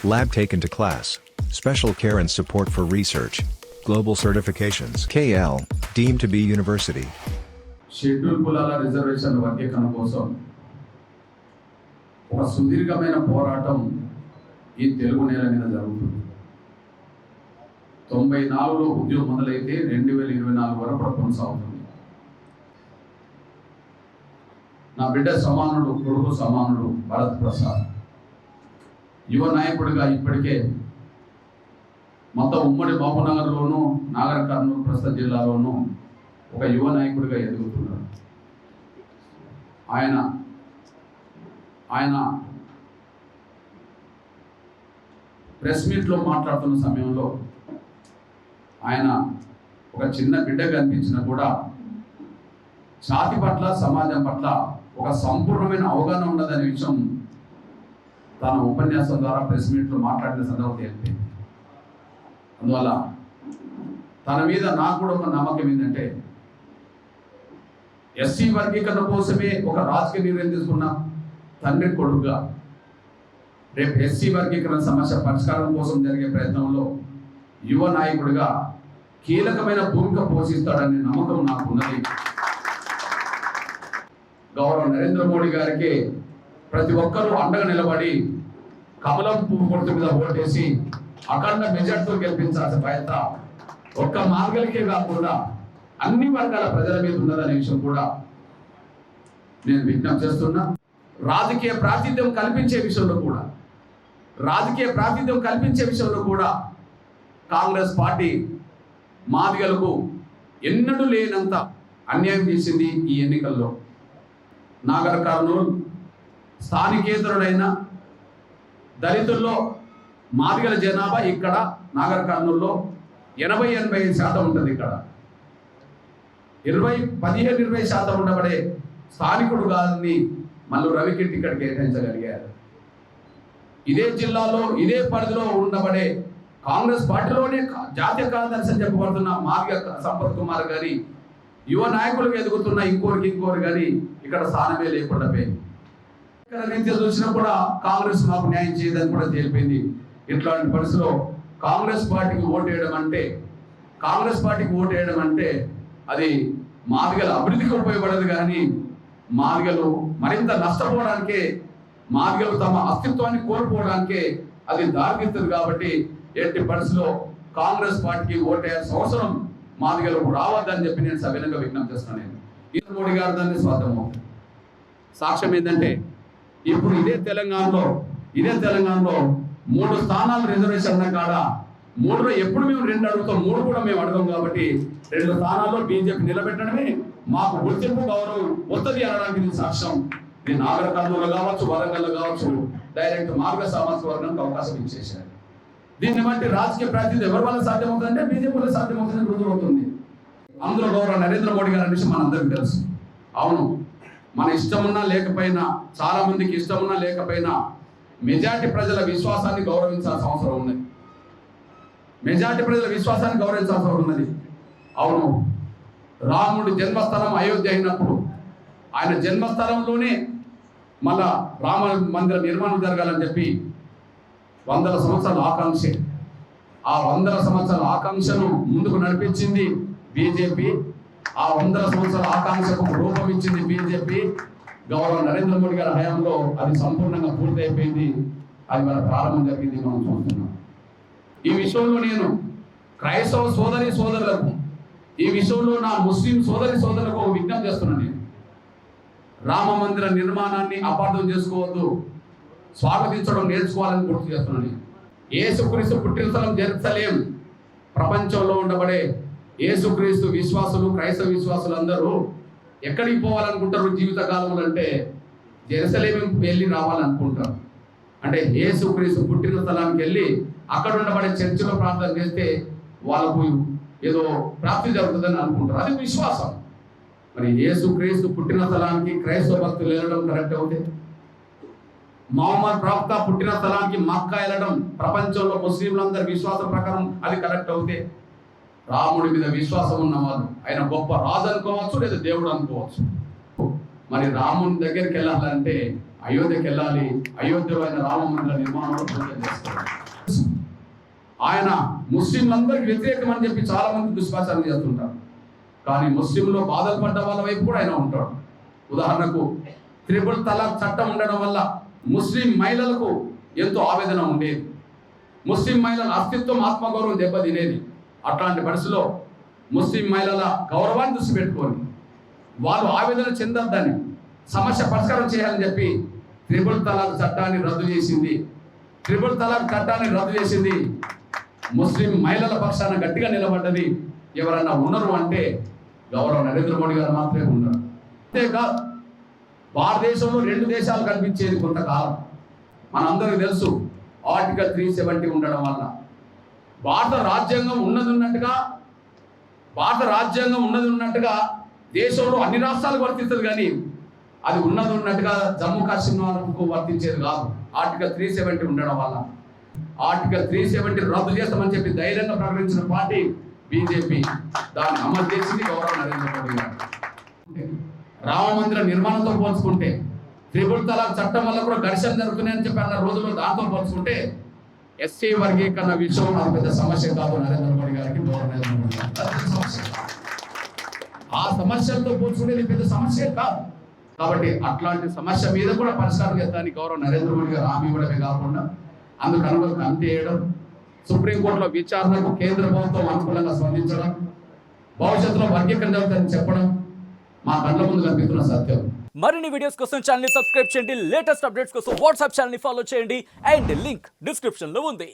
Lab taken to class. Special care and support for research. Global certifications. KL, deemed to be university. Schedule కులాల reservation వర్గీకరణ కోసం ఒక సుదీర్ఘమైన పోరాటం ఈ తెలుగు నేల మీద జరుగుతుంది. 94లో ఉద్యమం మొదలైతే 2024 వరకు కొనసాగుతుంది. నా బిడ్డ సమానుడు, కొడుకు సమానుడు భరత్ ప్రసాద్ యువ నాయకుడిగా ఇప్పటికే మొత్తం ఉమ్మడి మహబూబ్నగర్లోనూ, నాగర్ కర్నూలు ప్రస్తుత జిల్లాలోనూ ఒక యువ నాయకుడిగా ఎదుగుతున్నారు. ఆయన ప్రెస్ మీట్లో మాట్లాడుతున్న సమయంలో ఆయన ఒక చిన్న బిడ్డగా అనిపించినా కూడా జాతి పట్ల, సమాజం పట్ల ఒక సంపూర్ణమైన అవగాహన ఉన్నదనే విషయం తన ఉపన్యాసం ద్వారా ప్రెస్ మీట్లో మాట్లాడిన సందర్భం తెలిపింది. అందువల్ల తన మీద నాకు కూడా ఒక నమ్మకం ఏంటంటే ఎస్సీ వర్గీకరణ కోసమే ఒక రాజకీయ నిర్ణయం తీసుకున్న తండ్రి కొడుకుగా రేపు ఎస్సీ వర్గీకరణ సమస్య పరిష్కారం కోసం జరిగే ప్రయత్నంలో యువ నాయకుడిగా కీలకమైన భూమిక పోషిస్తాడనే నమ్మకం నాకున్నది. గౌరవ నరేంద్ర మోడీ గారికి ప్రతి ఒక్కరూ అండగా నిలబడి కమలం పువ్వు గుర్తు మీద ఓటేసి అఖండ మెజార్టీతో గెలిపించాల్సిన బాధ్యత ఒక్క మార్గలికే కాకుండా అన్ని వర్గాల ప్రజల మీద ఉన్నదనే విషయం కూడా నేను విజ్ఞప్తి చేస్తున్నా. రాజకీయ ప్రాతినిధ్యం కల్పించే విషయంలో కూడా కాంగ్రెస్ పార్టీ మాదిగలకు ఎన్నడూ లేనంత అన్యాయం చేసింది. ఈ ఎన్నికల్లో నాగర్ కర్నూలు స్థానికేతరుడైన దళితుల్లో మాదిగల జనాభా ఇక్కడ నాగర్ కర్నూలులో 80-85% ఉంటుంది. ఇక్కడ 15-20% ఉండబడే స్థానికుడు కాదని మళ్ళీ రవికి టికెట్ కేటాయించగలిగారు. ఇదే జిల్లాలో, ఇదే పరిధిలో ఉండబడే కాంగ్రెస్ పార్టీలోనే జాతీయ కార్యదర్శి అని చెప్పబడుతున్న మాదిగ సంపత్ కుమార్ గారి యువ నాయకులకు ఎదుగుతున్న ఇంకోరికి కానీ ఇక్కడ స్థానమే లేకుండా పోయింది. ఇక్కడ రీతిలో చూసినా కూడా కాంగ్రెస్ మాకు న్యాయం చేయదని కూడా తెలిపింది. ఇట్లాంటి పరిస్థితిలో కాంగ్రెస్ పార్టీకి ఓటేయడం అంటే అది మాదిగల అభివృద్ధికి ఉపయోగపడదు, కానీ మాదిగలు మరింత నష్టపోవడానికే, మాదిగలు తమ అస్తిత్వాన్ని కోల్పోవడానికే అది దారితీస్తుంది. కాబట్టి ఎట్టి పరిస్థితిలో కాంగ్రెస్ పార్టీకి ఓటేయాల్సిన అవసరం మాదిగలకు రావద్దని చెప్పి నేను సవినంగా విజ్ఞప్తి చేస్తున్నాను. నరేంద్ర మోడీ గారు దాన్ని స్వార్థం సాక్ష్యం ఏంటంటే ఇప్పుడు ఇదే తెలంగాణలో 3 స్థానాలు రిజర్వేషన్ అన్న కాడ 3లో ఎప్పుడు మేము 2 అడుగుతాం, 3 కూడా మేము అడగం. కాబట్టి 2 స్థానాల్లో బీజేపీ నిలబెట్టడమే మాకు గుర్తింపు, గౌరవం వస్తుంది అనడానికి ఇది సాక్ష్యం. ఇది నాగర్ కర్నూలు కావచ్చు, వరంగల్ కావచ్చు, డైరెక్ట్ మార్గ సామాజిక వర్గానికి అవకాశం ఇచ్చేశారు. దీన్ని బట్టి రాజకీయ ప్రాతినిధ్యం ఎవరి వల్ల సాధ్యమవుతుందంటే బీజేపీ వల్ల సాధ్యమవుతుందని రుజువవుతుంది. అందులో గౌరవ నరేంద్ర మోడీ గారు అనేసి మనందరికీ తెలుసు. అవును, మన ఇష్టమున్నా లేకపోయినా, చాలా మందికి ఇష్టమున్నా లేకపోయినా మెజార్టీ ప్రజల విశ్వాసాన్ని గౌరవించాల్సిన అవసరం ఉన్నది. అవును, రాముడి జన్మస్థలం అయోధ్య అయినప్పుడు ఆయన జన్మస్థలంలోనే మళ్ళా రామ మందిర నిర్మాణం జరగాలని చెప్పి 100 సంవత్సరాల ఆకాంక్ష, ఆ 100 సంవత్సరాల ఆకాంక్షను ముందుకు నడిపించింది బీజేపీ. ఆ 100 సంవత్సరాల ఆకాంక్షకు రూపం ఇచ్చింది బీజేపీ. గౌరవ నరేంద్ర మోడీ గారి హయాంలో అది సంపూర్ణంగా పూర్తి అయిపోయింది. అది మన ప్రారంభం జరిగింది, మనం చూస్తున్నాం. ఈ విషయంలో నేను క్రైస్తవ సోదరులకు, ఈ విషయంలో నా ముస్లిం సోదరులకు విజ్ఞప్తి చేస్తున్నాను. నేను రామ మందిర నిర్మాణాన్ని అపార్థం చేసుకోవద్దు, స్వాగతించడం నేర్చుకోవాలని గుర్తు చేస్తున్నాను. యేసుక్రీస్తు పుట్టిన స్థలం జెరూసలేం. ప్రపంచంలో ఉండబడే యేసుక్రీస్తు విశ్వాసులు, క్రైస్తవ విశ్వాసులు అందరూ ఎక్కడికి పోవాలనుకుంటారు జీవితకాలంలో అంటే జెరూసలేం వెళ్ళి రావాలనుకుంటారు. అంటే యేసుక్రీస్తు పుట్టిన స్థలానికి వెళ్ళి అక్కడ ఉండబడే చర్చిలో ప్రార్థన చేస్తే వాళ్ళకు ఏదో ప్రాప్తి జరుగుతుందని అనుకుంటారు. అది విశ్వాసం. మరి యేసుక్రీస్తు పుట్టిన స్థలానికి క్రైస్తవ భక్తులు వెళ్ళడం కరెక్ట్ అవుతే, మహమ్మద్ ప్రవక్త పుట్టిన స్థలానికి మక్కా వెళ్ళడం ప్రపంచంలో ముస్లింలందరి విశ్వాసం ప్రకారం అది కరెక్ట్ అవుతే, రాముడి మీద విశ్వాసం ఉన్నవాళ్ళు, ఆయన గొప్ప రాజు అనుకోవచ్చు లేదా దేవుడు అనుకోవచ్చు, మరి రాముని దగ్గరికి వెళ్ళాలంటే అయోధ్యకి వెళ్ళాలి. అయోధ్యలో ఆయన రామ మందిర నిర్మాణంలో పూజలు చేస్తారు. ఆయన ముస్లింలందరికీ వ్యతిరేకం అని చెప్పి చాలా మంది దుష్ప్రచారం చేస్తుంటారు. కానీ ముస్లింలో బాధలు పడ్డ వాళ్ళ వైపు కూడా ఆయన ఉంటాడు. ఉదాహరణకు త్రిపుల్ తలాక్ చట్టం ఉండడం వల్ల ముస్లిం మహిళలకు ఎంతో ఆవేదన ఉండేది. ముస్లిం మహిళల అస్తిత్వం, ఆత్మగౌరవం దెబ్బతినేది. అట్లాంటి పరిస్థితిలో ముస్లిం మహిళల గౌరవాన్ని దృష్టి పెట్టుకొని వాళ్ళు ఆవేదన చెందొద్దని, సమస్య పరిష్కారం చేయాలని చెప్పి త్రిపుల్ తలాక్ చట్టాన్ని రద్దు చేసింది. త్రిపుల్ తలాక్ చట్టాన్ని రద్దు చేసింది ముస్లిం మహిళల పక్షాన గట్టిగా నిలబడ్డది ఎవరన్నా ఉన్నారు అంటే గౌరవ నరేంద్ర మోడీ గారు మాత్రమే ఉన్నారు. అంతేకాదు, భారతదేశంలో 2 దేశాలు కనిపించేది కొంతకాలం. మనందరికీ తెలుసు, ఆర్టికల్ 370 ఉండడం వల్ల భారత రాజ్యాంగం ఉన్నది ఉన్నట్టుగా దేశంలో అన్ని రాష్ట్రాలకు వర్తిస్తుంది, కానీ అది ఉన్నది ఉన్నట్టుగా జమ్మూ కాశ్మీర్కు వర్తించేది కాదు. ఆర్టికల్ 370 ఉండడం వల్ల ఆర్టికల్ 370 రద్దు చేస్తామని చెప్పి ధైర్యంగా ప్రకటించిన పార్టీ బీజేపీ. దాన్ని అమలు చేసింది గౌరవ నరేంద్ర మోడీ గారు. రామ మందిర నిర్మాణంతో పోల్చుకుంటే, త్రిపుల్ తలాక్ చట్టం వల్ల కూడా ఘర్షణ జరుగుతున్నాయని చెప్పి అన్న రోజుల్లో దాంతో పోల్చుకుంటే ఎస్సీ వర్గీకరణ విషయం అది పెద్ద సమస్య కాదు. నరేంద్ర మోడీ గారికి, గౌరవ నరేంద్ర మోడీ గారికి సమస్య. ఆ సమస్యలతో పోల్చుకునేది పెద్ద సమస్య కాదు. కాబట్టి అట్లాంటి సమస్య మీద కూడా పరిష్కారం చేస్తానికి గౌరవ నరేంద్ర మోడీ గారు హామీ ఇవ్వడమే కాకుండా అందుకు అనుగుణంగా కమిటీ వేయడం, సుప్రీంకోర్టులో విచారణకు కేంద్ర ప్రభుత్వం అనుకూలంగా స్పందించడం, భవిష్యత్తులో వర్గీకరణ జరుగుతుందని చెప్పడం మా కళ్ళ ముందు కనిపిస్తున్న సత్యం. మరిన్ని వీడియోస్ కోసం ఛానల్ ని సబ్స్క్రైబ్ చేయండి. లేటెస్ట్ అప్డేట్స్ కోసం వాట్సాప్ ఛానల్ ని ఫాలో చేయండి. అండ్ లింక్ డిస్క్రిప్షన్ లో ఉంది.